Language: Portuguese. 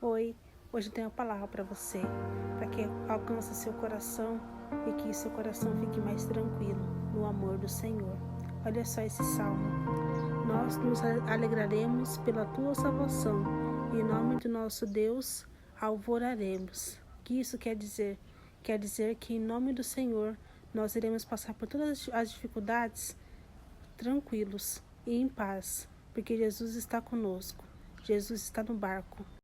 Oi, hoje eu tenho uma palavra para você, para que alcance seu coração e que seu coração fique mais tranquilo no amor do Senhor. Olha só esse salmo. Nós nos alegraremos pela tua salvação e em nome do nosso Deus alvoraremos. O que isso quer dizer? Quer dizer que em nome do Senhor nós iremos passar por todas as dificuldades tranquilos e em paz, porque Jesus está conosco. Jesus está no barco.